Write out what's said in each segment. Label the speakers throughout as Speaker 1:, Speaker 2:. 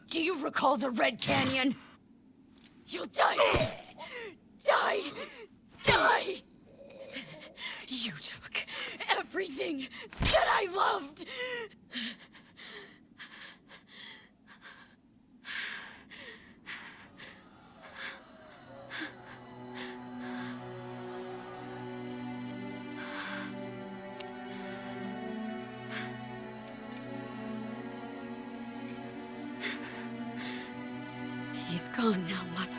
Speaker 1: Do you recall the Red Canyon? You'll die! Die! Die! You took everything that I loved! He's gone now, Mother.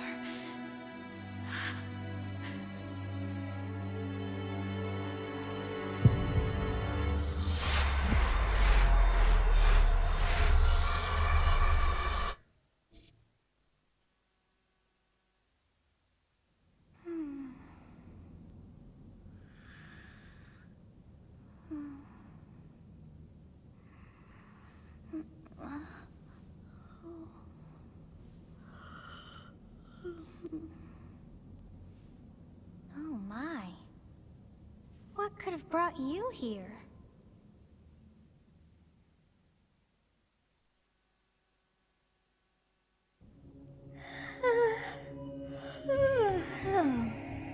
Speaker 1: Could have brought you here.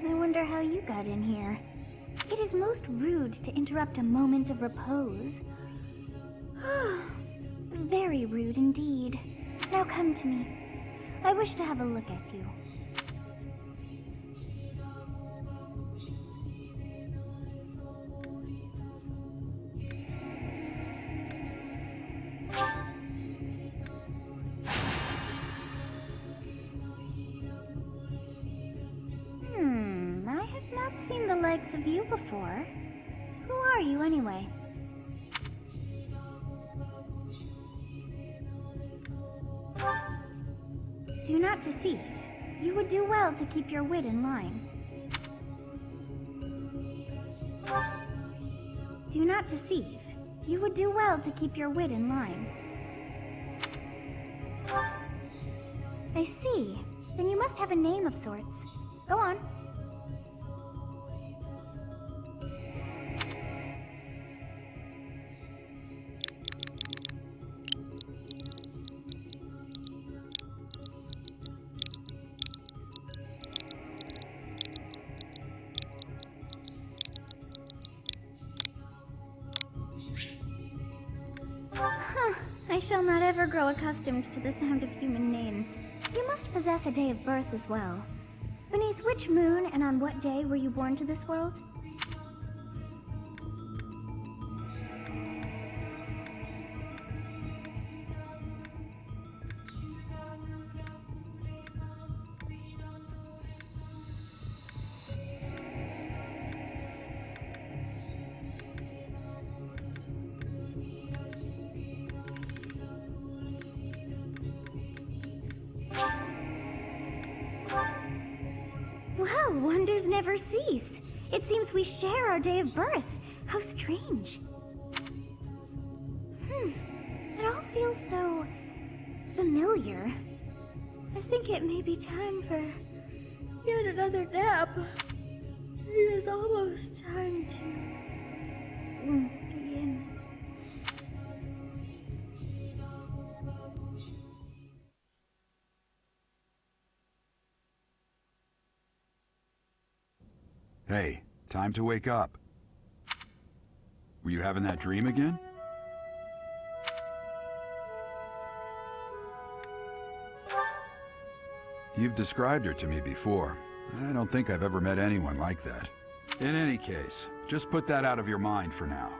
Speaker 1: I wonder how you got in here. It is most rude to interrupt a moment of repose. Very rude indeed. Now come to me. I wish to have a look at you. Seen the likes of you before. Who are you anyway? Do not deceive. You would do well to keep your wit in line. Do not deceive. You would do well to keep your wit in line. I see. Then you must have a name of sorts. Go on. I shall not ever grow accustomed to the sound of human names. You must possess a day of birth as well. Beneath which moon and on what day were you born to this world? memories never cease. It seems we share our day of birth. How strange. It all feels so familiar. I think it may be time for yet another nap. It is almost time to begin.
Speaker 2: Hey, time to wake up. Were you having that dream again? You've described her to me before. I don't think I've ever met anyone like that. In any case, just put that out of your mind for now.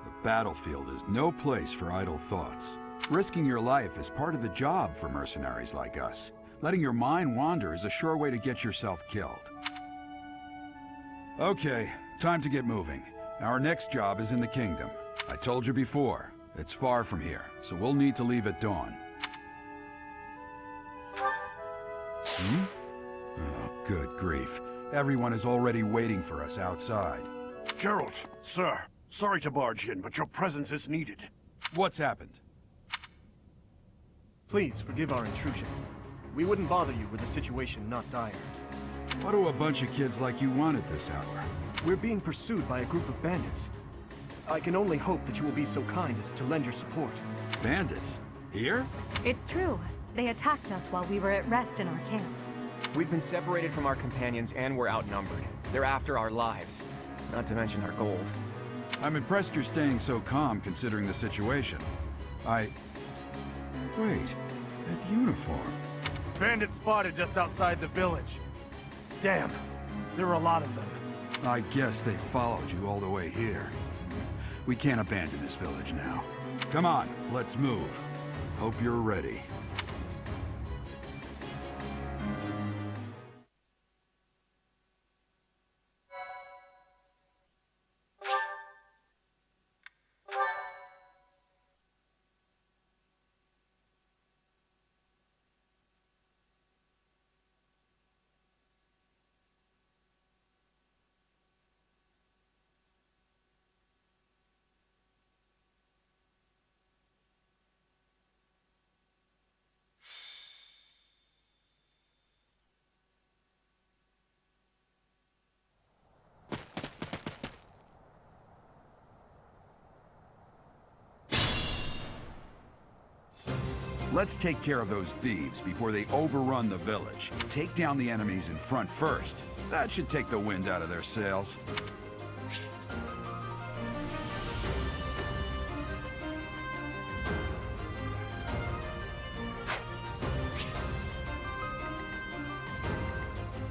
Speaker 2: The battlefield is no place for idle thoughts. Risking your life is part of the job for mercenaries like us. Letting your mind wander is a sure way to get yourself killed. Okay, time to get moving. Our next job is in the kingdom. I told you before, it's far from here, so we'll need to leave at dawn. Oh, good grief. Everyone is already waiting for us outside.
Speaker 3: Gerald, sir, sorry to barge in, but your presence is needed.
Speaker 2: What's happened?
Speaker 4: Please forgive our intrusion. We wouldn't bother you with a situation not dire.
Speaker 2: What do a bunch of kids like you want at this hour?
Speaker 4: We're being pursued by a group of bandits. I can only hope that you will be so kind as to lend your support.
Speaker 2: Bandits? Here?
Speaker 5: It's true. They attacked us while we were at rest in our camp.
Speaker 6: We've been separated from our companions and we're outnumbered. They're after our lives, not to mention our gold.
Speaker 2: I'm impressed you're staying so calm considering the situation. Wait, that uniform.
Speaker 3: Bandits spotted just outside the village. Damn, there are a lot of them.
Speaker 2: I guess they followed you all the way here. We can't abandon this village now. Come on, let's move. Hope you're ready. Let's take care of those thieves before they overrun the village. Take down the enemies in front first. That should take the wind out of their sails.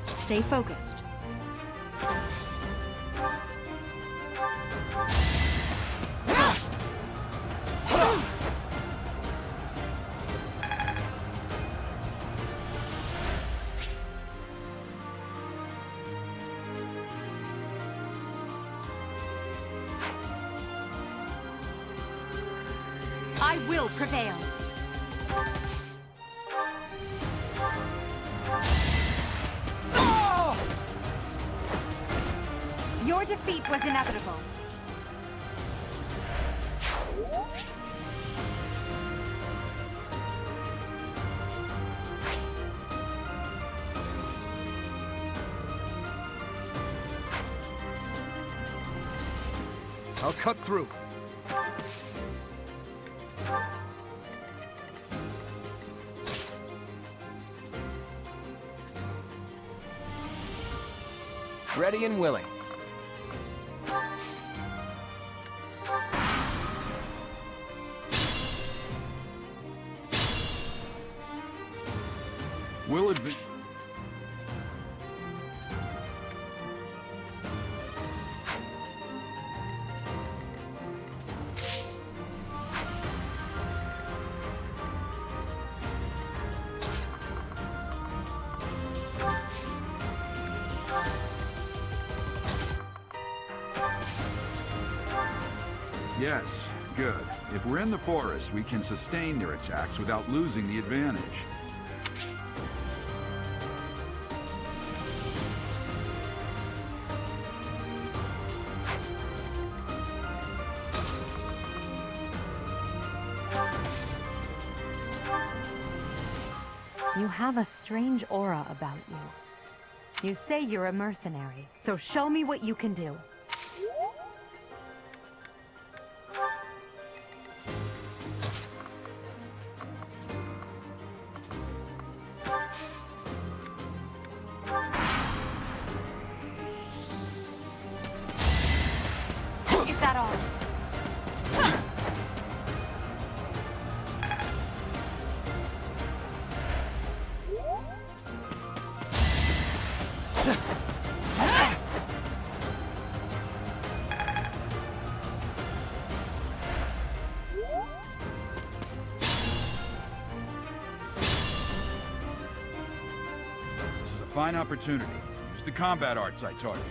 Speaker 5: Stay focused.
Speaker 7: I will prevail. Your defeat was inevitable.
Speaker 4: I'll cut through.
Speaker 6: Ready and willing.
Speaker 2: We'll advance. Yes, good. If we're in the forest, we can sustain their attacks without losing the advantage.
Speaker 5: You have a strange aura about you. You say you're a mercenary, so show me what you can do.
Speaker 7: Is that all?
Speaker 2: This is a fine opportunity. Use the combat arts I taught you.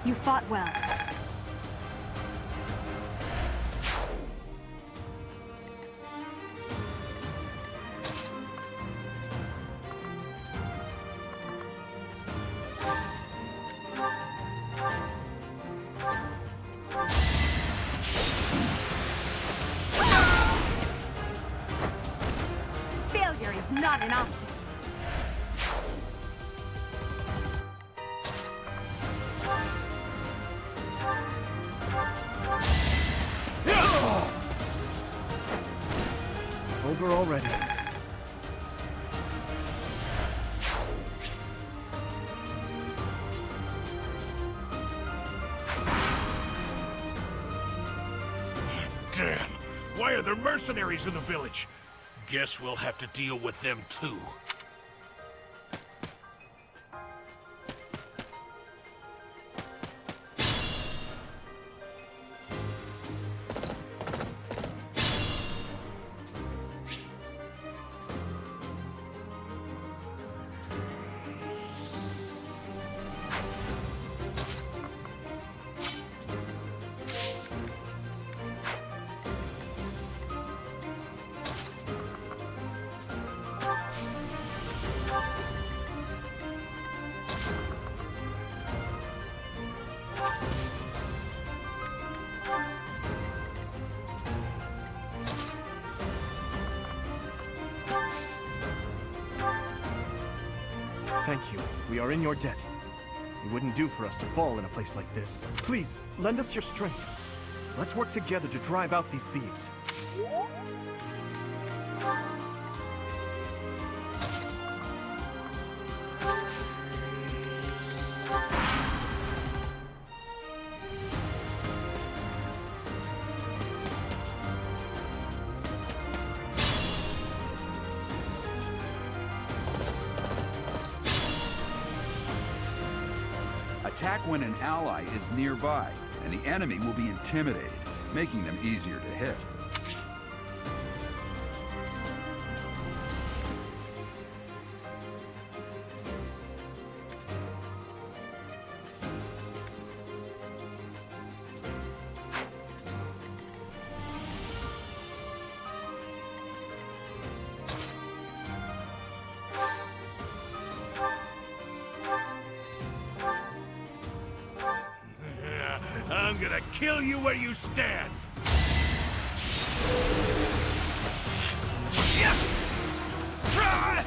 Speaker 5: You fought well.
Speaker 7: Failure is not an option.
Speaker 4: Over already.
Speaker 8: Damn! Why are there mercenaries in the village? Guess we'll have to deal with them too.
Speaker 4: Thank you. We are in your debt. It wouldn't do for us to fall in a place like this. Please, lend us your strength. Let's work together to drive out these thieves.
Speaker 2: Attack when an ally is nearby, and the enemy will be intimidated, making them easier to hit.
Speaker 8: I'm gonna kill you where you stand! Yeah! Ah!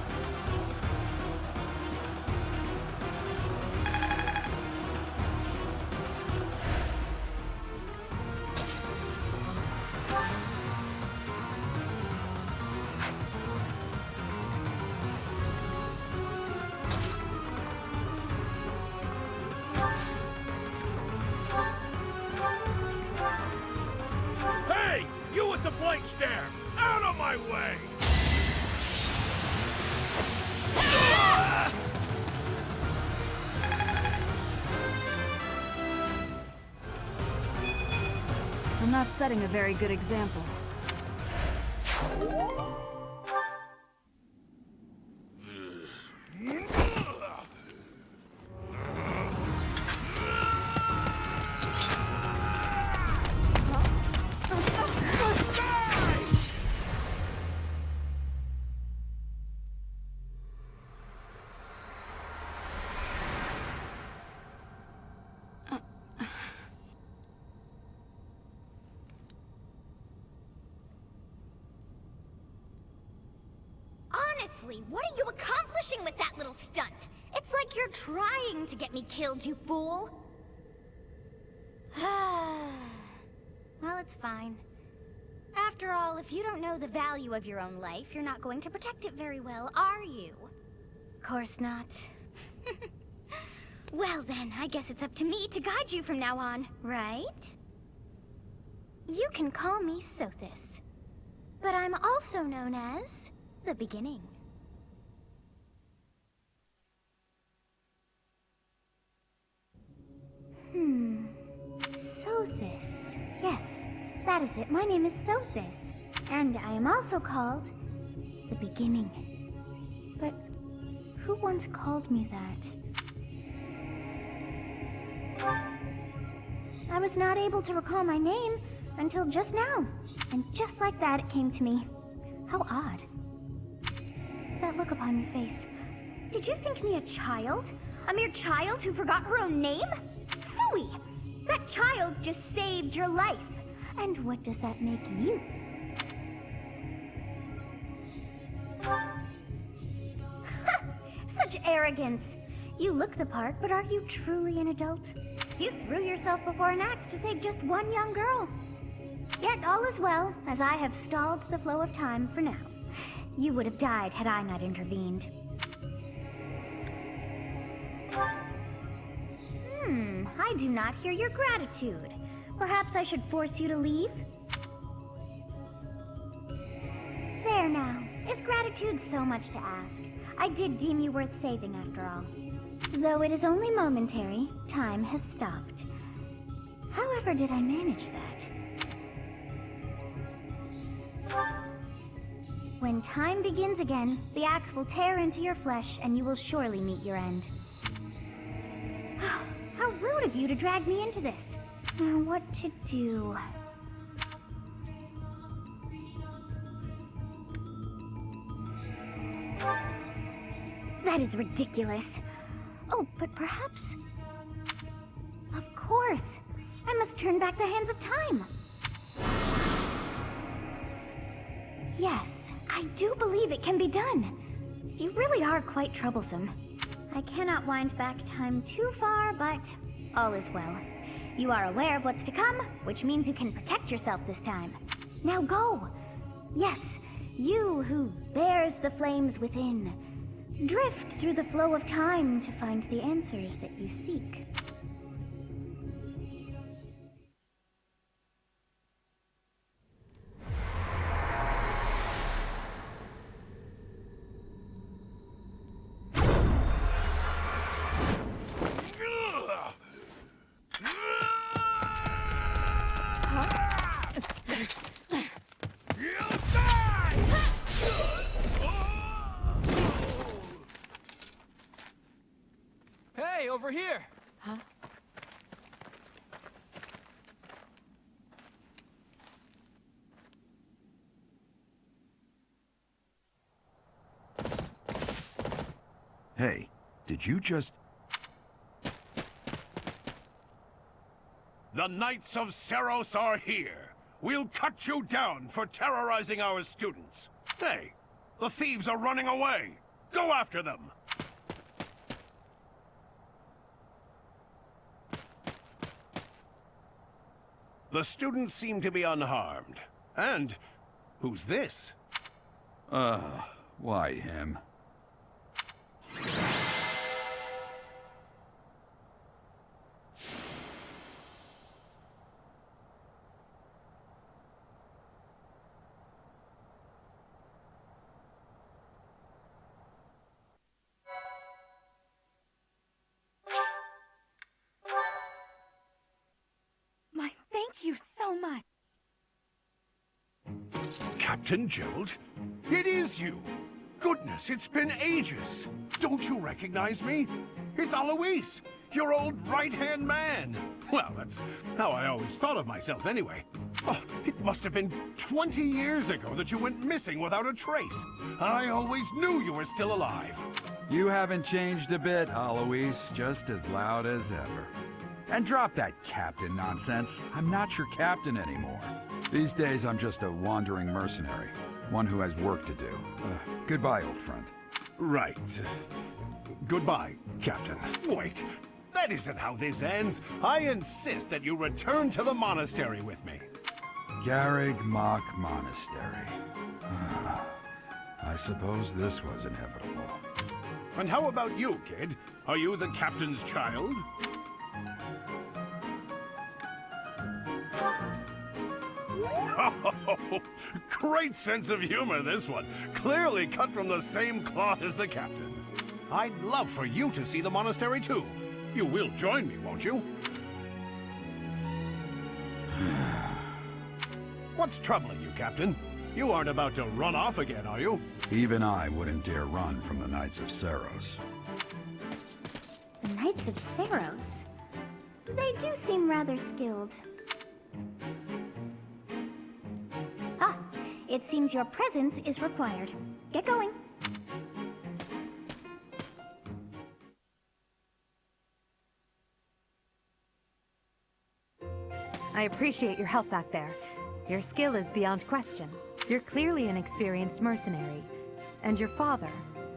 Speaker 7: not setting a very good example.
Speaker 1: Honestly, what are you accomplishing with that little stunt? It's like you're trying to get me killed, you fool! Well, it's fine. After all, if you don't know the value of your own life, you're not going to protect it very well, are you? Course not. Well then, I guess it's up to me to guide you from now on, right? You can call me Sothis, but I'm also known as the Beginning. Sothis. Yes, that is it. My name is Sothis, and I am also called the Beginning. But who once called me that? I was not able to recall my name until just now, and just like that it came to me. How odd. That look upon your face. Did you think me a child? A mere child who forgot her own name? Phooey! That child just saved your life. And what does that make you? Such arrogance! You look the part, but are you truly an adult? You threw yourself before an axe to save just one young girl. Yet all is well, as I have stalled the flow of time for now. You would have died had I not intervened. I do not hear your gratitude. Perhaps I should force you to leave? There now. Is gratitude so much to ask? I did deem you worth saving after all. Though it is only momentary, time has stopped. However did I manage that? When time begins again, the axe will tear into your flesh and you will surely meet your end. How rude of you to drag me into this. Now what to do? That is ridiculous. Oh, but perhaps... Of course! I must turn back the hands of time! Yes, I do believe it can be done. You really are quite troublesome. I cannot wind back time too far, but all is well. You are aware of what's to come, which means you can protect yourself this time. Now go! Yes, you who bears the flames within. Drift through the flow of time to find the answers that you seek.
Speaker 6: Hey, over here!
Speaker 5: Huh?
Speaker 2: Hey, did you just...
Speaker 8: The Knights of Seros are here. We'll cut you down for terrorizing our students. Hey, the thieves are running away. Go after them. The students seem to be unharmed. And who's this?
Speaker 2: Why him?
Speaker 7: Thank you so much.
Speaker 8: Captain Gerald? It is you! Goodness, it's been ages! Don't you recognize me? It's Alois, your old right-hand man! Well, that's how I always thought of myself anyway. Oh, it must have been 20 years ago that you went missing without a trace. I always knew you were still alive.
Speaker 2: You haven't changed a bit, Alois. Just as loud as ever. And drop that captain nonsense. I'm not your captain anymore. These days, I'm just a wandering mercenary. One who has work to do. Goodbye, old friend.
Speaker 8: Right. Goodbye, Captain. Wait, that isn't how this ends. I insist that you return to the monastery with me.
Speaker 2: Garreg Mach Monastery. I suppose this was inevitable.
Speaker 8: And how about you, kid? Are you the captain's child? Oh, great sense of humor, this one. Clearly cut from the same cloth as the captain. I'd love for you to see the monastery, too. You will join me, won't you? What's troubling you, Captain? You aren't about to run off again, are you?
Speaker 2: Even I wouldn't dare run from the Knights of Seiros.
Speaker 1: The Knights of Seiros? They do seem rather skilled. Ah, it seems your presence is required. Get going.
Speaker 5: I appreciate your help back there. Your skill is beyond question. You're clearly an experienced mercenary. And your father,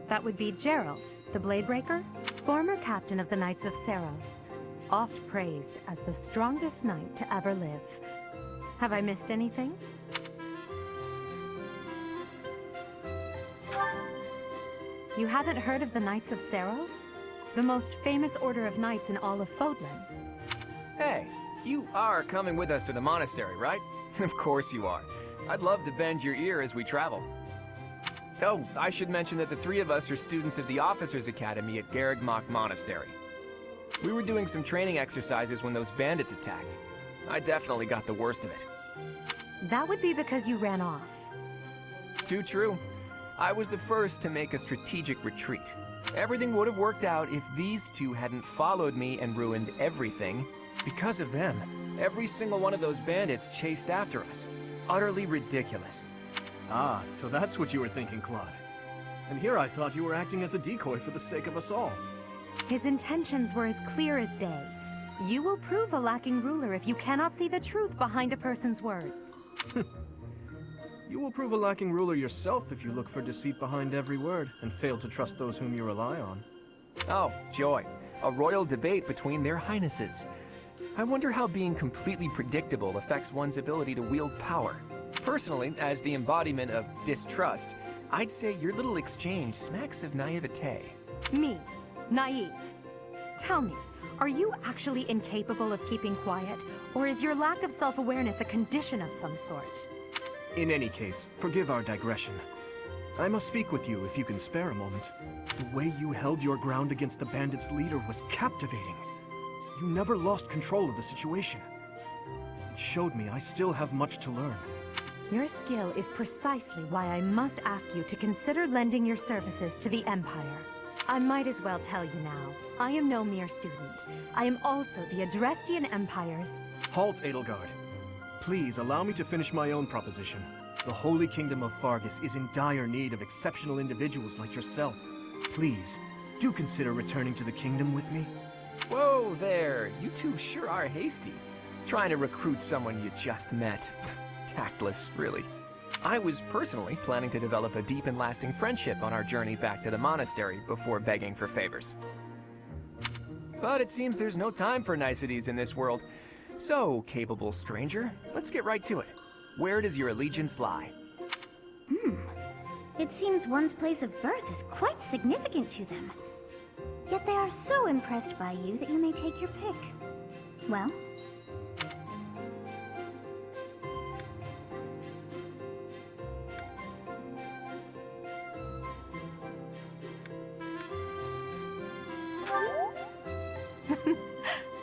Speaker 5: that would be Gerald, the Bladebreaker, former captain of the Knights of Seiros, oft praised as the strongest knight to ever live. Have I missed anything? You haven't heard of the Knights of Seiros? The most famous order of knights in all of Fodlan.
Speaker 6: Hey, you are coming with us to the monastery, right? Of course you are. I'd love to bend your ear as we travel. Oh, I should mention that the three of us are students of the Officers' Academy at Garreg Mach Monastery. We were doing some training exercises when those bandits attacked. I definitely got the worst of it.
Speaker 5: That would be because you ran off.
Speaker 6: Too true. I was the first to make a strategic retreat. Everything would have worked out if these two hadn't followed me and ruined everything. Because of them, every single one of those bandits chased after us. Utterly ridiculous.
Speaker 4: Ah, so that's what you were thinking, Claude. And here I thought you were acting as a decoy for the sake of us all.
Speaker 5: His intentions were as clear as day. You will prove a lacking ruler if you cannot see the truth behind a person's words.
Speaker 4: You will prove a lacking ruler yourself if you look for deceit behind every word and fail to trust those whom you rely on.
Speaker 6: Oh, joy. A royal debate between their highnesses. I wonder how being completely predictable affects one's ability to wield power. Personally, as the embodiment of distrust, I'd say your little exchange smacks of naivete.
Speaker 5: Me, naive. Tell me, are you actually incapable of keeping quiet, or is your lack of self-awareness a condition of some sort?
Speaker 4: In any case, forgive our digression. I must speak with you if you can spare a moment. The way you held your ground against the bandits' leader was captivating. You never lost control of the situation. It showed me I still have much to learn.
Speaker 5: Your skill is precisely why I must ask you to consider lending your services to the Empire. I might as well tell you now, I am no mere student. I am also the Adrestian Empire's...
Speaker 4: Halt, Edelgard. Please allow me to finish my own proposition. The Holy Kingdom of Fargus is in dire need of exceptional individuals like yourself. Please, do consider returning to the kingdom with me.
Speaker 6: Whoa there, you two sure are hasty. Trying to recruit someone you just met. Tactless, really. I was personally planning to develop a deep and lasting friendship on our journey back to the monastery before begging for favors. But it seems there's no time for niceties in this world. So, capable stranger, let's get right to it. Where does your allegiance lie?
Speaker 1: It seems one's place of birth is quite significant to them. Yet they are so impressed by you that you may take your pick. Well?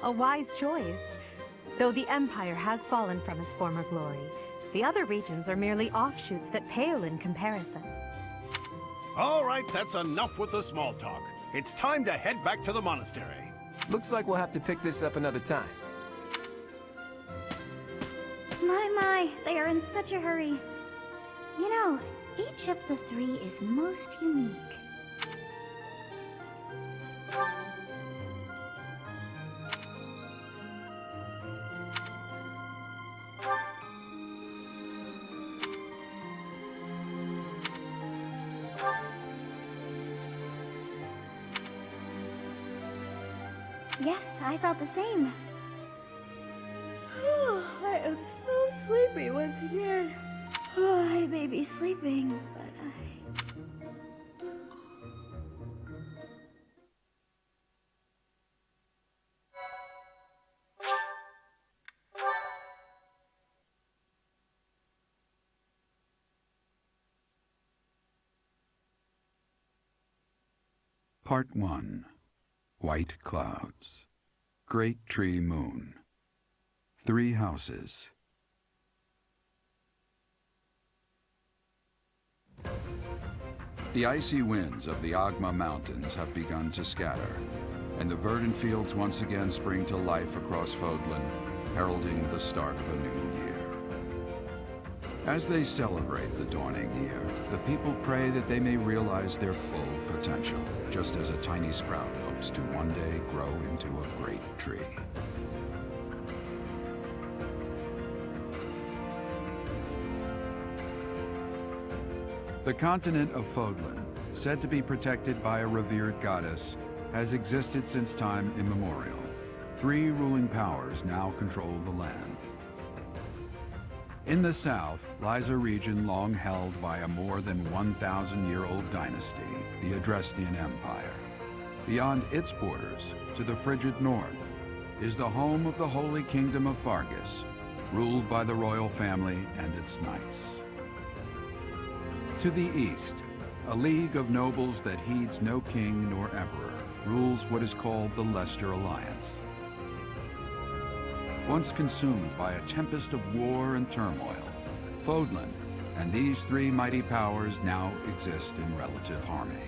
Speaker 5: A wise choice. Though the Empire has fallen from its former glory, The other regions are merely offshoots that pale in comparison.
Speaker 8: All right, that's enough with the small talk. It's time to head back to the monastery.
Speaker 6: Looks like we'll have to pick this up another time.
Speaker 1: My, they are in such a hurry. You know, each of the three is most unique. Yes, I thought the same. I am so sleepy once again. I may be sleeping, but
Speaker 2: Part 1. White Clouds. Great Tree Moon. 3 Houses. The icy winds of the Agma Mountains have begun to scatter, and the verdant fields once again spring to life across Fodlan, heralding the start of a new year. As they celebrate the dawning year, the people pray that they may realize their full potential, just as a tiny sprout hopes to one day grow into a great tree. The continent of Fodlan, said to be protected by a revered goddess, has existed since time immemorial. 3 ruling powers now control the land. In the south lies a region long held by a more than 1,000-year-old dynasty, the Adrestian Empire. Beyond its borders, to the frigid north, is the home of the Holy Kingdom of Fargus, ruled by the royal family and its knights. To the east, a league of nobles that heeds no king nor emperor rules what is called the Leicester Alliance. Once consumed by a tempest of war and turmoil, Fodlan and these 3 mighty powers now exist in relative harmony.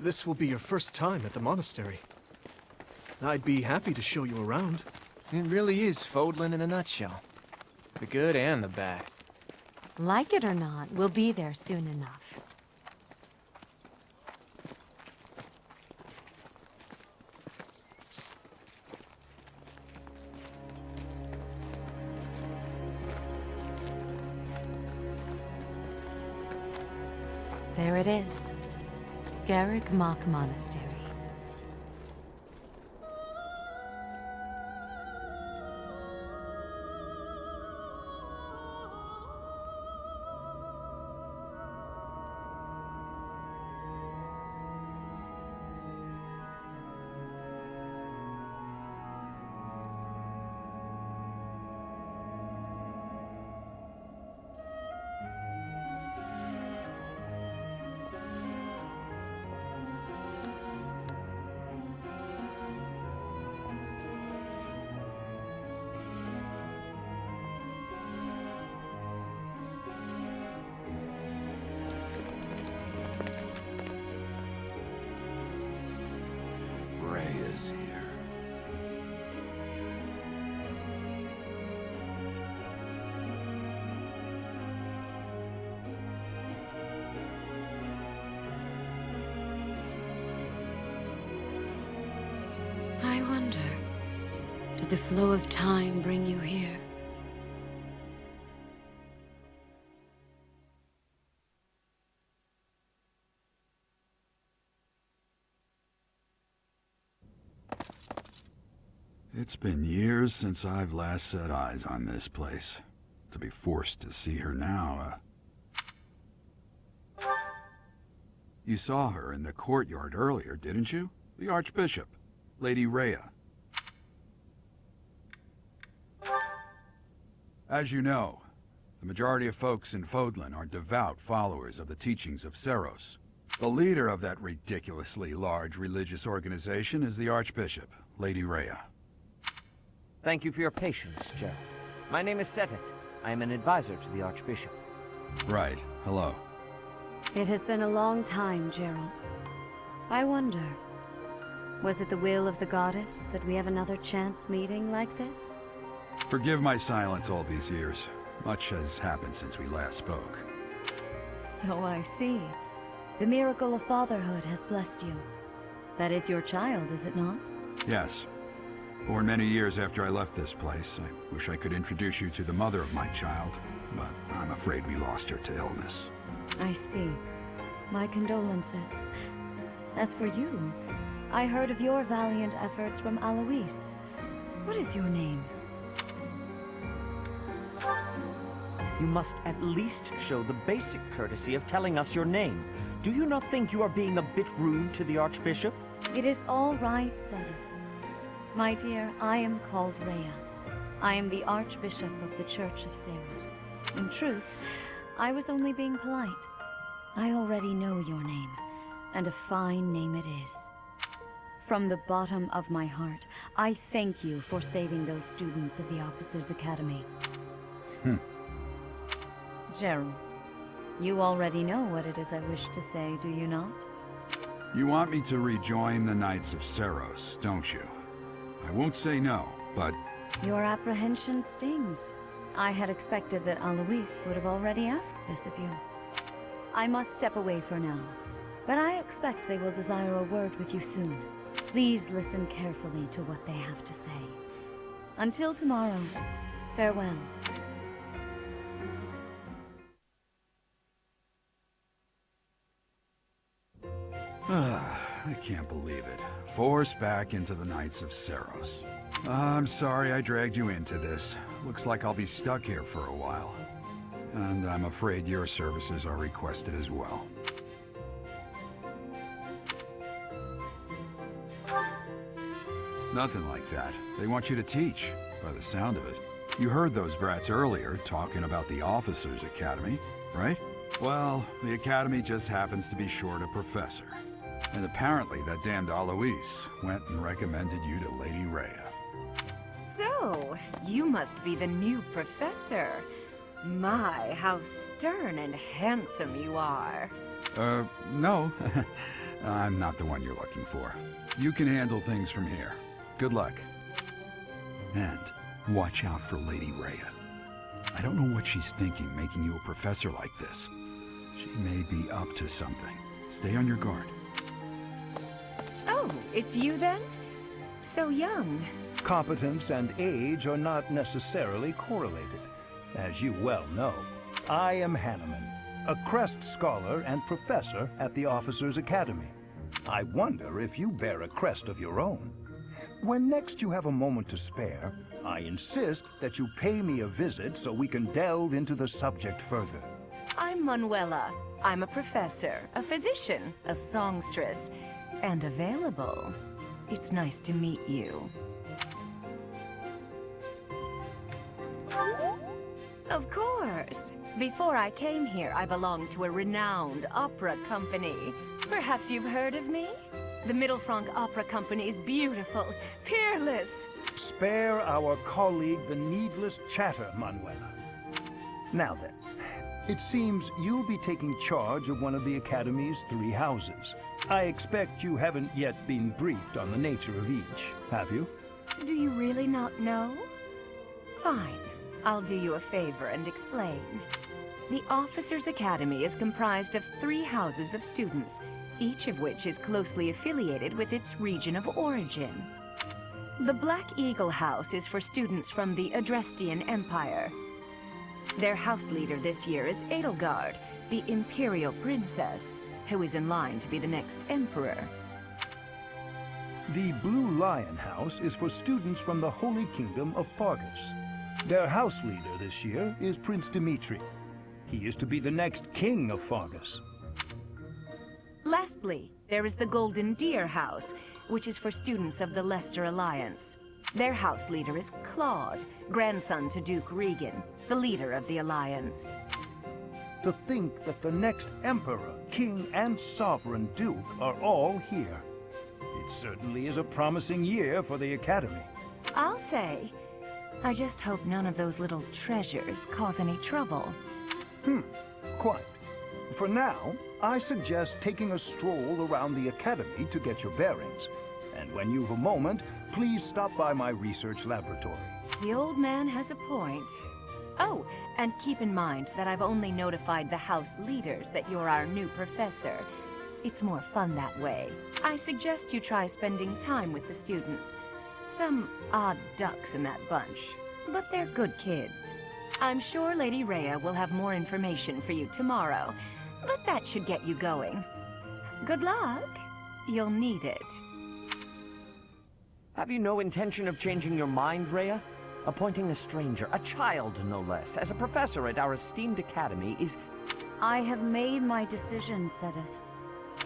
Speaker 4: This will be your first time at the monastery. I'd be happy to show you around.
Speaker 6: It really is Fodlan in a nutshell. The good and the bad.
Speaker 5: Like it or not, we'll be there soon enough. There it is. Garrick Mach Monastery.
Speaker 2: Raya's here.
Speaker 9: I wonder, did the flow of time bring you here?
Speaker 2: It's been years since I've last set eyes on this place. To be forced to see her now, You saw her in the courtyard earlier, didn't you? The Archbishop, Lady Raya. As you know, The majority of folks in Fodlan are devout followers of the teachings of Seros. The leader of that ridiculously large religious organization is the Archbishop, Lady Raya.
Speaker 10: Thank you for your patience, Gerald. My name is Seteth. I am an advisor to the Archbishop.
Speaker 2: Right. Hello.
Speaker 7: It has been a long time, Gerald. I wonder, was it the will of the goddess that we have another chance meeting like this?
Speaker 2: Forgive my silence all these years. Much has happened since we last spoke.
Speaker 7: So I see. The miracle of fatherhood has blessed you. That is your child, is it not?
Speaker 2: Yes. Born many years after I left this place, I wish I could introduce you to the mother of my child, but I'm afraid we lost her to illness.
Speaker 7: I see. My condolences. As for you, I heard of your valiant efforts from Alois. What is your name?
Speaker 10: You must at least show the basic courtesy of telling us your name. Do you not think you are being a bit rude to the Archbishop?
Speaker 7: It is all right, Seteth. My dear, I am called Raya. I am the Archbishop of the Church of Seros. In truth, I was only being polite. I already know your name, and a fine name it is. From the bottom of my heart, I thank you for saving those students of the Officers' Academy. Gerald, you already know what it is I wish to say, do you not?
Speaker 2: You want me to rejoin the Knights of Seros, don't you? I won't say no, but...
Speaker 7: Your apprehension stings. I had expected that Alois would have already asked this of you. I must step away for now, but I expect they will desire a word with you soon. Please listen carefully to what they have to say. Until tomorrow, farewell.
Speaker 2: I can't believe it. Forced back into the Knights of Seros. I'm sorry I dragged you into this. Looks like I'll be stuck here for a while. And I'm afraid your services are requested as well. Nothing like that. They want you to teach, by the sound of it. You heard those brats earlier talking about the Officers' Academy, right? Well, the Academy just happens to be short a professor. And apparently that damned Alois went and recommended you to Lady Raya.
Speaker 11: So, you must be the new professor. My, how stern and handsome you are.
Speaker 2: No. I'm not the one you're looking for. You can handle things from here. Good luck. And watch out for Lady Raya. I don't know what she's thinking making you a professor like this. She may be up to something. Stay on your guard.
Speaker 11: Oh, it's you then? So young.
Speaker 12: Competence and age are not necessarily correlated. As you well know, I am Hanneman, a Crest Scholar and Professor at the Officers' Academy. I wonder if you bear a crest of your own. When next you have a moment to spare, I insist that you pay me a visit so we can delve into the subject further.
Speaker 11: I'm Manuela. I'm a professor, a physician, a songstress, and available. It's nice to meet you. Of course. Before I came here, I belonged to a renowned opera company. Perhaps you've heard of me? The Middlefranc Opera Company is beautiful, peerless.
Speaker 12: Spare our colleague the needless chatter, Manuela. Now then, it seems you'll be taking charge of one of the Academy's 3 houses. I expect you haven't yet been briefed on the nature of each, have you?
Speaker 11: Do you really not know? Fine. I'll do you a favor and explain. The Officers' Academy is comprised of 3 houses of students, each of which is closely affiliated with its region of origin. The Black Eagle House is for students from the Adrestian Empire. Their house leader this year is Edelgard, the Imperial Princess, who is in line to be the next Emperor.
Speaker 12: The Blue Lion House is for students from the Holy Kingdom of Fargus. Their house leader this year is Prince Dimitri. He is to be the next king of Fargus.
Speaker 11: Lastly, there is the Golden Deer House, which is for students of the Leicester Alliance. Their house leader is Claude, grandson to Duke Regan, the leader of the Alliance.
Speaker 12: To think that the next Emperor, King, and Sovereign Duke are all here. It certainly is a promising year for the Academy.
Speaker 11: I'll say. I just hope none of those little treasures cause any trouble.
Speaker 12: Quite. For now, I suggest taking a stroll around the Academy to get your bearings. And when you've a moment, please stop by my research laboratory.
Speaker 11: The old man has a point. Oh, and keep in mind that I've only notified the house leaders that you're our new professor. It's more fun that way. I suggest you try spending time with the students. Some odd ducks in that bunch, but they're good kids. I'm sure Lady Raya will have more information for you tomorrow, but that should get you going. Good luck. You'll need it.
Speaker 10: Have you no intention of changing your mind, Raya? Appointing a stranger, a child no less, as a professor at our esteemed academy is...
Speaker 7: I have made my decision, Sedith.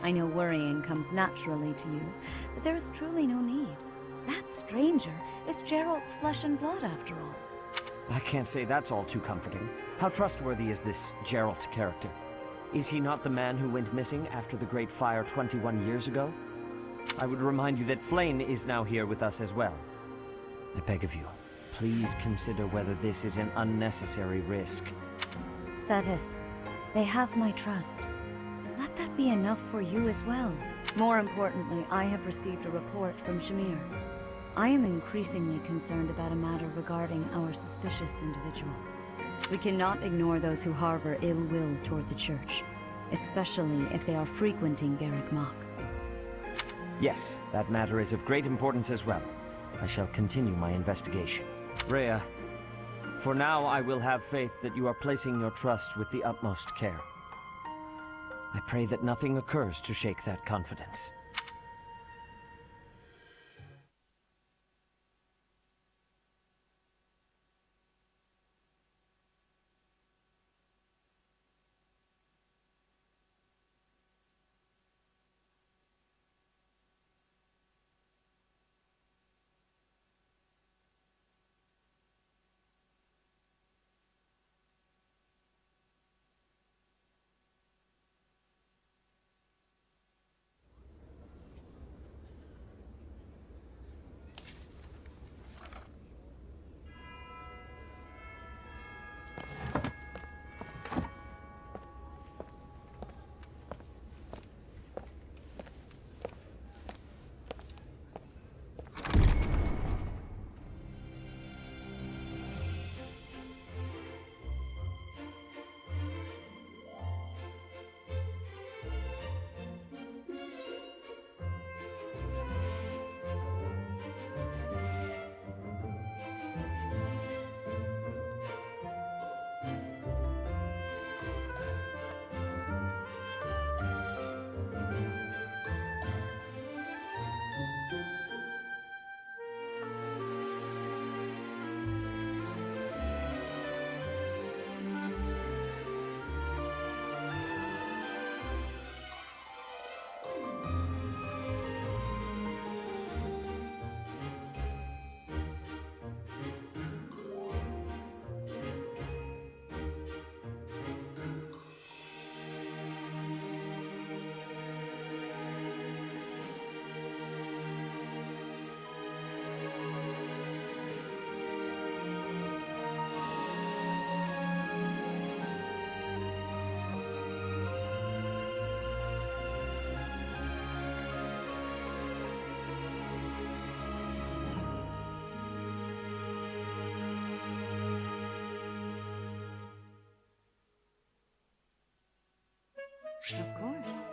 Speaker 7: I know worrying comes naturally to you, but there is truly no need. That stranger is Gerald's flesh and blood, after all.
Speaker 10: I can't say that's all too comforting. How trustworthy is this Gerald character? Is he not the man who went missing after the Great Fire 21 years ago? I would remind you that Flame is now here with us as well. I beg of you, please consider whether this is an unnecessary risk.
Speaker 7: Sedith, they have my trust. Let that be enough for you as well. More importantly, I have received a report from Shamir. I am increasingly concerned about a matter regarding our suspicious individual. We cannot ignore those who harbor ill will toward the Church, especially if they are frequenting Garrick Mach.
Speaker 10: Yes, that matter is of great importance as well. I shall continue my investigation. Raya, for now I will have faith that you are placing your trust with the utmost care. I pray that nothing occurs to shake that confidence.
Speaker 7: Of course.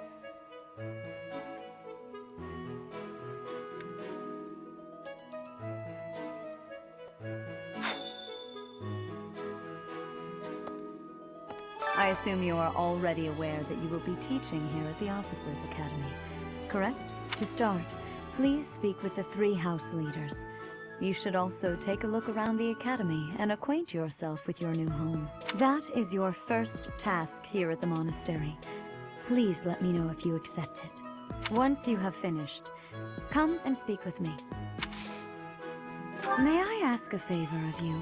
Speaker 7: I assume you are already aware that you will be teaching here at the Officers' Academy, correct? To start, please speak with the 3 house leaders. You should also take a look around the Academy and acquaint yourself with your new home. That is your first task here at the monastery. Please let me know if you accept it. Once you have finished, come and speak with me.
Speaker 9: May I ask a favor of you?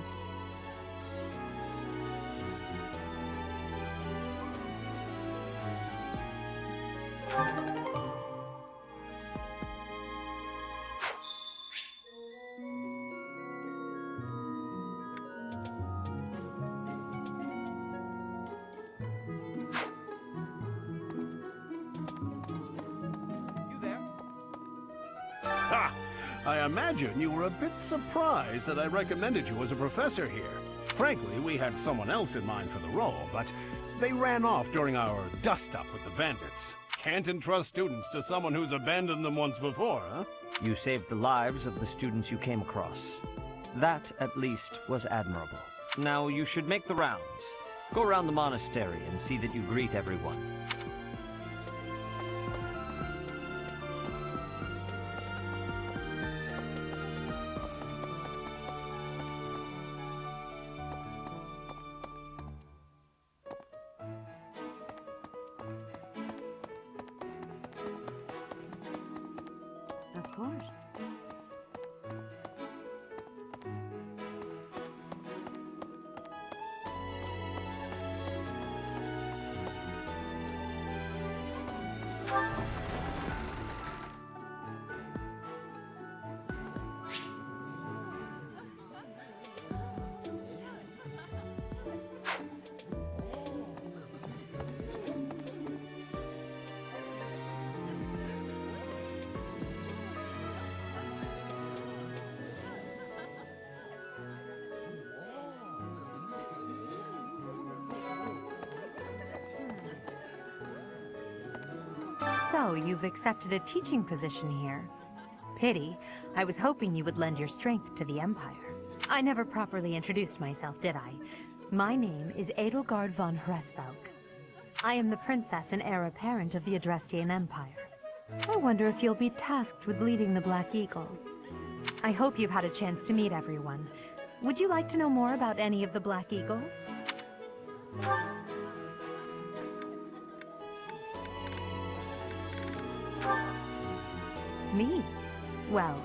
Speaker 8: Ha! I imagine you were a bit surprised that I recommended you as a professor here. Frankly, we had someone else in mind for the role, but they ran off during our dust-up with the bandits. Can't entrust students to someone who's abandoned them once before, huh?
Speaker 10: You saved the lives of the students you came across. That, at least, was admirable. Now you should make the rounds. Go around the monastery and see that you greet everyone.
Speaker 9: Of course.
Speaker 5: So, you've accepted a teaching position here. Pity. I was hoping you would lend your strength to the Empire. I never properly introduced myself, did I? My name is Edelgard Von Hresbelk. I am the princess and heir apparent of the Adrestian Empire. I wonder if you'll be tasked with leading the Black Eagles. I hope you've had a chance to meet everyone. Would you like to know more about any of the Black Eagles? Me? Well,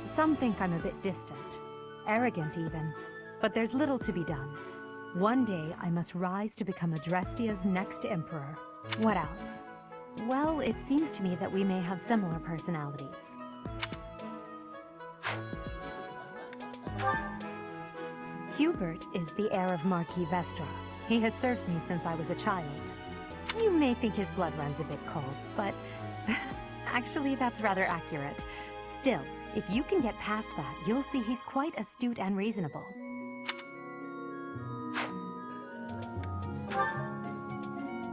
Speaker 5: some think I'm a bit distant. Arrogant, even. But there's little to be done. One day, I must rise to become Adrestia's next emperor. What else? Well, it seems to me that we may have similar personalities. Hubert is the heir of Marquis Vestra. He has served me since I was a child. You may think his blood runs a bit cold, but... actually, that's rather accurate. Still, if you can get past that, you'll see he's quite astute and reasonable.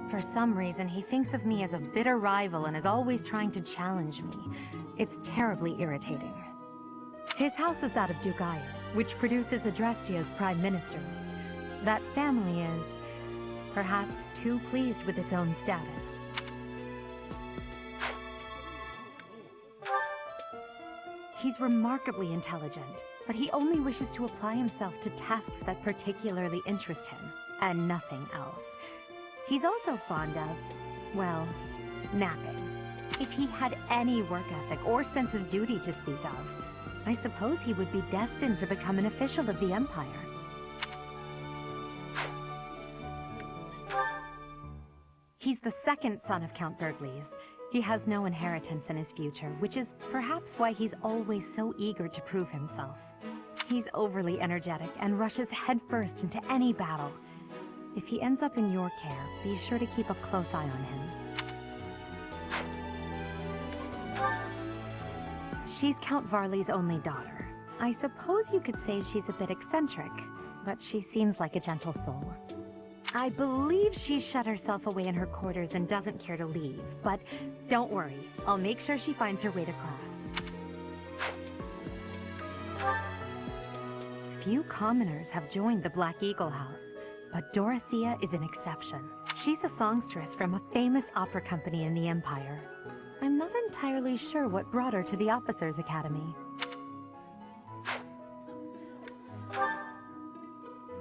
Speaker 5: For some reason, he thinks of me as a bitter rival and is always trying to challenge me. It's terribly irritating. His house is that of Duke Iron, which produces Adrestia's prime ministers. That family is, perhaps, too pleased with its own status. He's remarkably intelligent, but he only wishes to apply himself to tasks that particularly interest him, and nothing else. He's also fond of, well, napping. If he had any work ethic or sense of duty to speak of, I suppose he would be destined to become an official of the Empire. He's the second son of Count Bergliez. He has no inheritance in his future, which is perhaps why he's always so eager to prove himself. He's overly energetic and rushes headfirst into any battle. If he ends up in your care, be sure to keep a close eye on him. She's Count Varley's only daughter. I suppose you could say she's a bit eccentric, but she seems like a gentle soul. I believe she's shut herself away in her quarters and doesn't care to leave, but don't worry, I'll make sure she finds her way to class. Few commoners have joined the Black Eagle House, but Dorothea is an exception. She's a songstress from a famous opera company in the Empire. I'm not entirely sure what brought her to the Officers' Academy.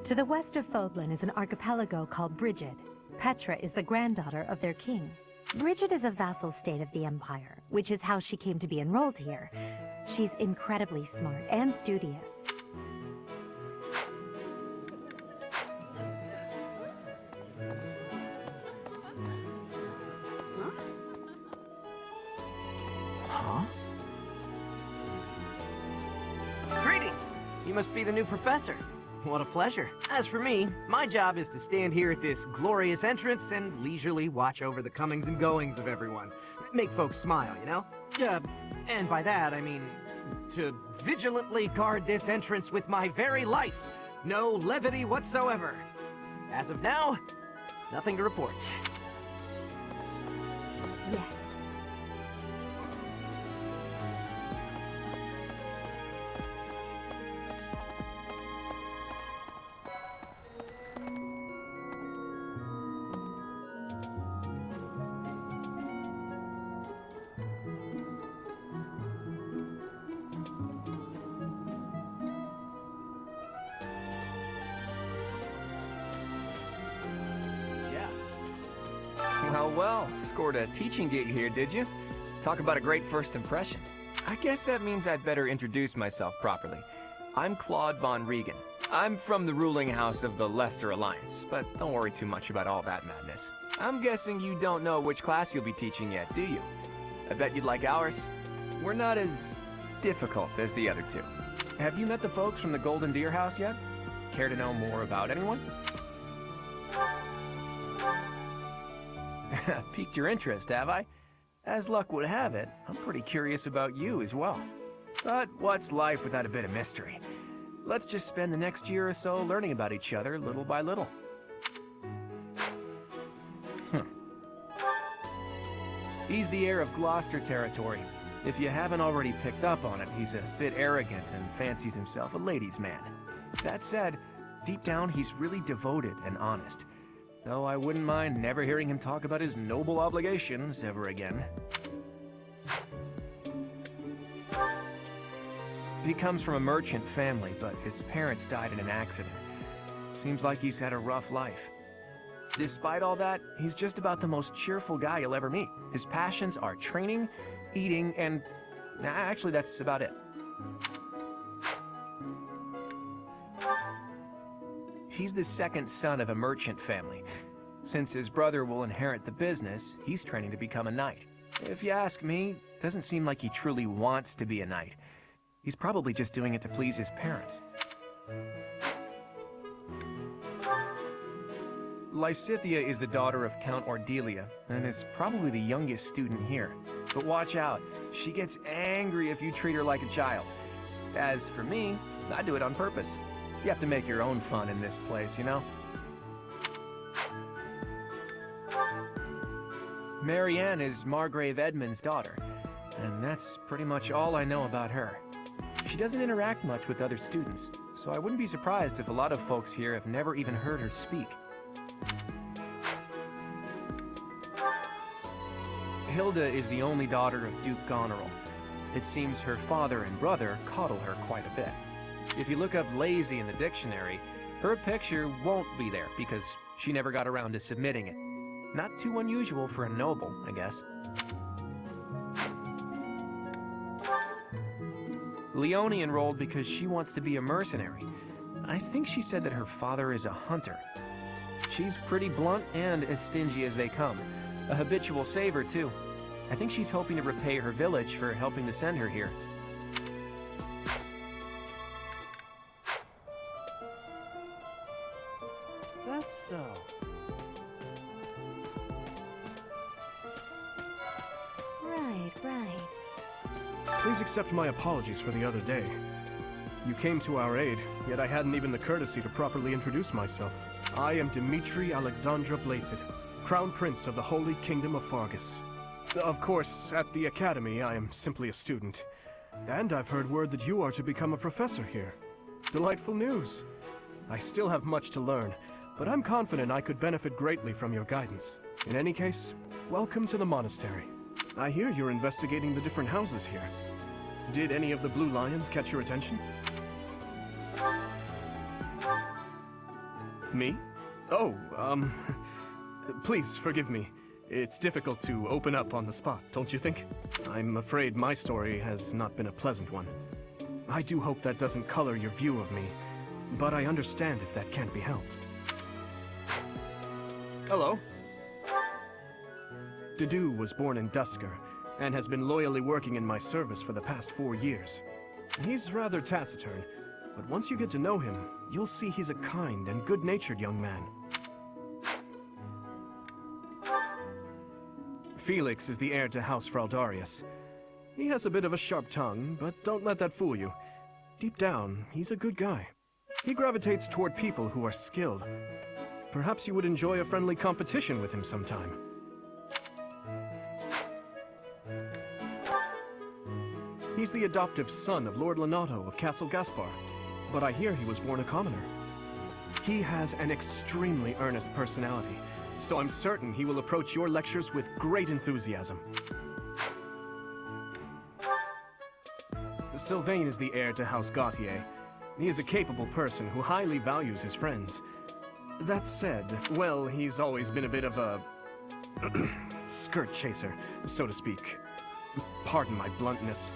Speaker 5: To the west of Fodlan is an archipelago called Brigid. Petra is the granddaughter of their king. Bridget is a vassal state of the Empire, which is how she came to be enrolled here. She's incredibly smart and studious.
Speaker 13: Huh? Greetings! You must be the new professor. What a pleasure. As for me, my job is to stand here at this glorious entrance and leisurely watch over the comings and goings of everyone. Make folks smile, you know? And by that, I mean to vigilantly guard this entrance with my very life. No levity whatsoever. As of now, nothing to report.
Speaker 1: Yes.
Speaker 6: Well, scored a teaching gig here, did you? Talk about a great first impression. I guess that means I'd better introduce myself properly. I'm Claude Von Regan. I'm from the ruling house of the Leicester Alliance, but don't worry too much about all that madness. I'm guessing you don't know which class you'll be teaching yet, do you? I bet you'd like ours. We're not as difficult as the other two. Have you met the folks from the Golden Deer House yet? Care to know more about anyone? Piqued your interest, have I? As luck would have it, I'm pretty curious about you as well. But what's life without a bit of mystery? Let's just spend the next year or so learning about each other little by little. He's the heir of Gloucester territory. If you haven't already picked up on it, he's a bit arrogant and fancies himself a ladies' man. That said, deep down he's really devoted and honest. Though I wouldn't mind never hearing him talk about his noble obligations ever again. He comes from a merchant family, but his parents died in an accident. Seems like he's had a rough life. Despite all that, he's just about the most cheerful guy you'll ever meet. His passions are training, eating, and... actually, that's about it. He's the second son of a merchant family. Since his brother will inherit the business, he's training to become a knight. If you ask me, it doesn't seem like he truly wants to be a knight. He's probably just doing it to please his parents. Lysitthia is the daughter of Count Ordelia, and is probably the youngest student here. But watch out, she gets angry if you treat her like a child. As for me, I do it on purpose. You have to make your own fun in this place, you know? Marian is Margrave Edmund's daughter, and that's pretty much all I know about her. She doesn't interact much with other students, so I wouldn't be surprised if a lot of folks here have never even heard her speak. Hilda is the only daughter of Duke Goneril. It seems her father and brother coddle her quite a bit. If you look up lazy in the dictionary, her picture won't be there because she never got around to submitting it. Not too unusual for a noble, I guess. Leone enrolled because she wants to be a mercenary. I think she said that her father is a hunter. She's pretty blunt and as stingy as they come. A habitual saver, too. I think she's hoping to repay her village for helping to send her here. That's so.
Speaker 1: Right.
Speaker 4: Please accept my apologies for the other day. You came to our aid, yet I hadn't even the courtesy to properly introduce myself. I am Dimitri Alexandra Blathid, Crown Prince of the Holy Kingdom of Fargus. Of course, at the Academy, I am simply a student. And I've heard word that you are to become a professor here. Delightful news. I still have much to learn, but I'm confident I could benefit greatly from your guidance. In any case, welcome to the monastery. I hear you're investigating the different houses here. Did any of the Blue Lions catch your attention? Me? Oh, please forgive me. It's difficult to open up on the spot, don't you think? I'm afraid my story has not been a pleasant one. I do hope that doesn't color your view of me, but I understand if that can't be helped. Hello. Dudu was born in Dusker, and has been loyally working in my service for the past 4 years. He's rather taciturn, but once you get to know him, you'll see he's a kind and good-natured young man. Felix is the heir to House Fraldarius. He has a bit of a sharp tongue, but don't let that fool you. Deep down, he's a good guy. He gravitates toward people who are skilled. Perhaps you would enjoy a friendly competition with him sometime. He's the adoptive son of Lord Lenato of Castle Gaspar, but I hear he was born a commoner. He has an extremely earnest personality, so I'm certain he will approach your lectures with great enthusiasm. Sylvain is the heir to House Gautier. He is a capable person who highly values his friends. That said, well, he's always been a bit of a skirt chaser, so to speak. Pardon my bluntness.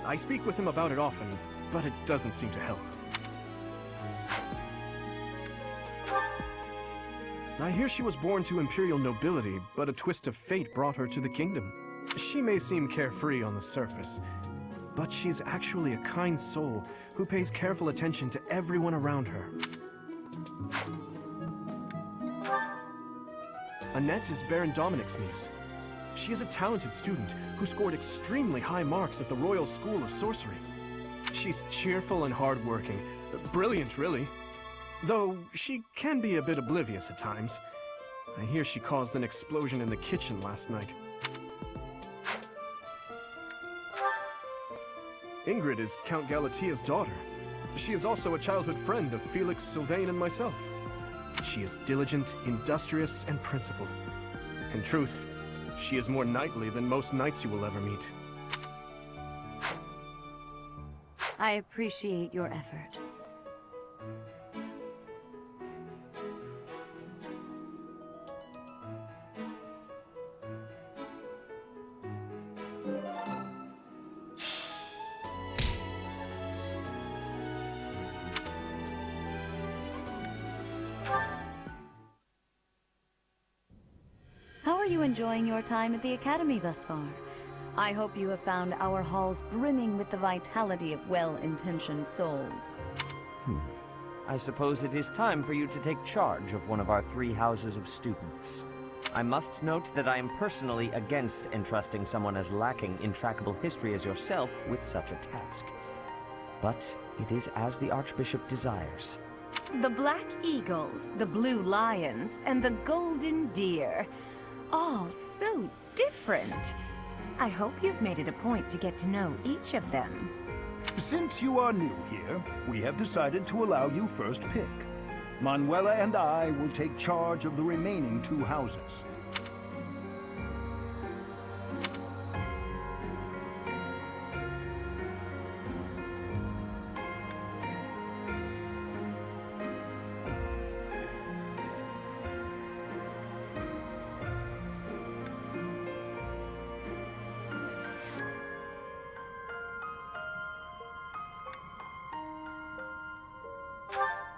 Speaker 4: I speak with him about it often, but it doesn't seem to help. I hear she was born to imperial nobility, but a twist of fate brought her to the kingdom. She may seem carefree on the surface, but she's actually a kind soul who pays careful attention to everyone around her. Annette is Baron Dominic's niece. She is a talented student who scored extremely high marks at the Royal School of Sorcery. She's cheerful and hardworking. Brilliant, really. Though she can be a bit oblivious at times. I hear she caused an explosion in the kitchen last night. Ingrid is Count Galatia's daughter. She is also a childhood friend of Felix, Sylvain, and myself. She is diligent, industrious, and principled. In truth, she is more knightly than most knights you will ever meet.
Speaker 7: I appreciate your effort. How are you enjoying your time at the Academy thus far? I hope you have found our halls brimming with the vitality of well-intentioned souls.
Speaker 10: I suppose it is time for you to take charge of one of our 3 houses of students. I must note that I am personally against entrusting someone as lacking in trackable history as yourself with such a task. But it is as the Archbishop desires.
Speaker 11: The Black Eagles, the Blue Lions, and the Golden Deer. All so different. I hope you've made it a point to get to know each of them.
Speaker 12: Since you are new here, we have decided to allow you first pick. Manuela and I will take charge of the remaining 2 houses.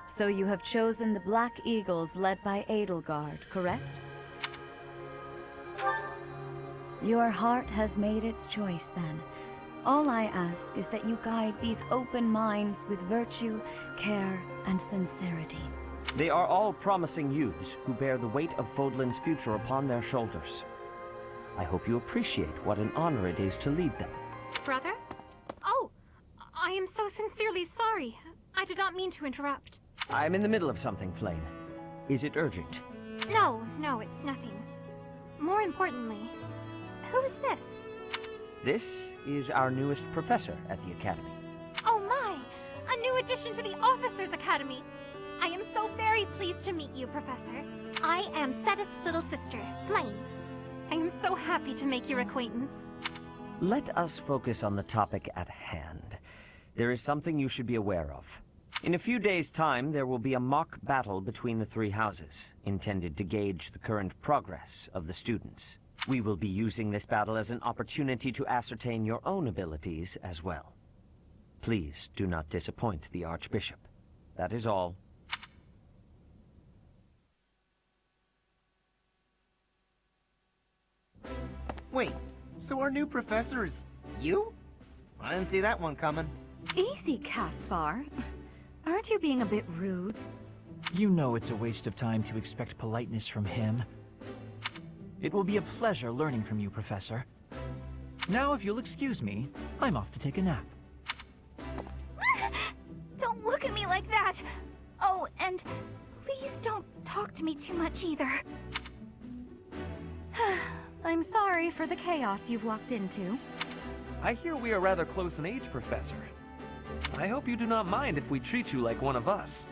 Speaker 7: So you have chosen the Black Eagles led by Edelgard, correct? Your heart has made its choice then. All I ask is that you guide these open minds with virtue, care, and sincerity.
Speaker 10: They are all promising youths who bear the weight of Fodlan's future upon their shoulders. I hope you appreciate what an honor it is to lead them.
Speaker 1: Brother? Oh, I am so sincerely sorry. I did not mean to interrupt.
Speaker 10: I'm in the middle of something, Flane. Is it urgent?
Speaker 1: No, it's nothing. More importantly, who is this?
Speaker 10: This is our newest professor at the Academy.
Speaker 1: Oh my! A new addition to the Officers' Academy! I am so very pleased to meet you, Professor. I am Sedith's little sister, Flame. I am so happy to make your acquaintance.
Speaker 10: Let us focus on the topic at hand. There is something you should be aware of. In a few days' time, there will be a mock battle between the three houses, intended to gauge the current progress of the students. We will be using this battle as an opportunity to ascertain your own abilities as well. Please do not disappoint the Archbishop. That is all.
Speaker 13: Wait, so our new professor is you? I didn't see that one coming.
Speaker 5: Easy, Caspar. Aren't you being a bit rude?
Speaker 14: You know it's a waste of time to expect politeness from him. It will be a pleasure learning from you, Professor. Now, if you'll excuse me, I'm off to take a nap.
Speaker 1: Don't look at me like that! Oh, and please don't talk to me too much either. I'm sorry for the chaos you've walked into.
Speaker 15: I hear we are rather close in age, Professor. I hope you do not mind if we treat you like one of us.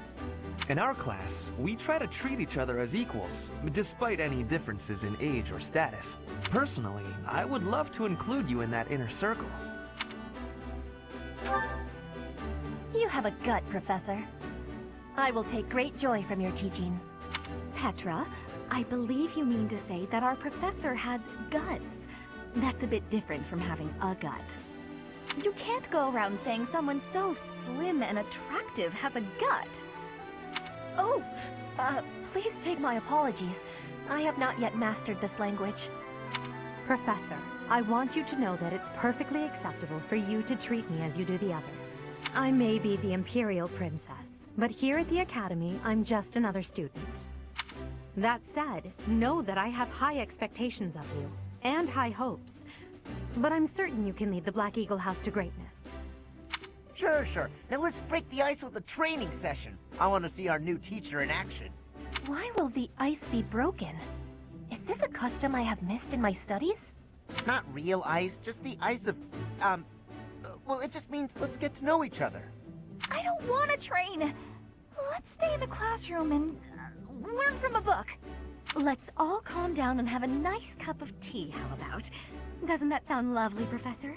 Speaker 15: In our class, we try to treat each other as equals, despite any differences in age or status. Personally, I would love to include you in that inner circle.
Speaker 1: You have a gut, Professor. I will take great joy from your teachings. Petra, I believe you mean to say that our professor has guts. That's a bit different from having a gut. You can't go around saying someone so slim and attractive has a gut. Oh, please take my apologies. I have not yet mastered this language.
Speaker 5: Professor, I want you to know that it's perfectly acceptable for you to treat me as you do the others. I may be the Imperial Princess, but here at the Academy, I'm just another student. That said, know that I have high expectations of you, and high hopes. But I'm certain you can lead the Black Eagle House to greatness.
Speaker 13: Sure. Now let's break the ice with a training session. I want to see our new teacher in action.
Speaker 1: Why will the ice be broken? Is this a custom I have missed in my studies?
Speaker 13: Not real ice, just the ice of, well, it just means let's get to know each other.
Speaker 1: I don't want to train. Let's stay in the classroom and learn from a book. Let's all calm down and have a nice cup of tea, how about? Doesn't that sound lovely, Professor?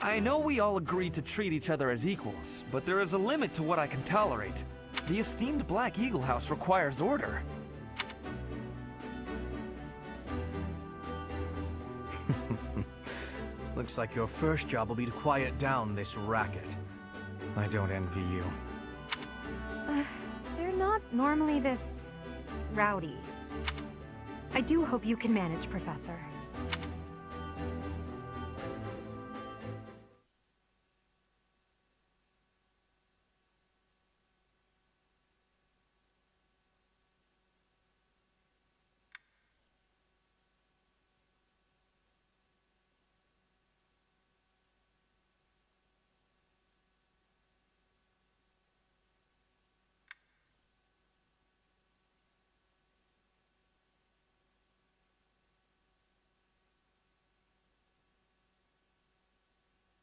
Speaker 15: I know we all agreed to treat each other as equals, but there is a limit to what I can tolerate. The esteemed Black Eagle House requires order.
Speaker 4: Looks like your first job will be to quiet down this racket. I don't envy you.
Speaker 5: They're not normally this rowdy. I do hope you can manage, Professor.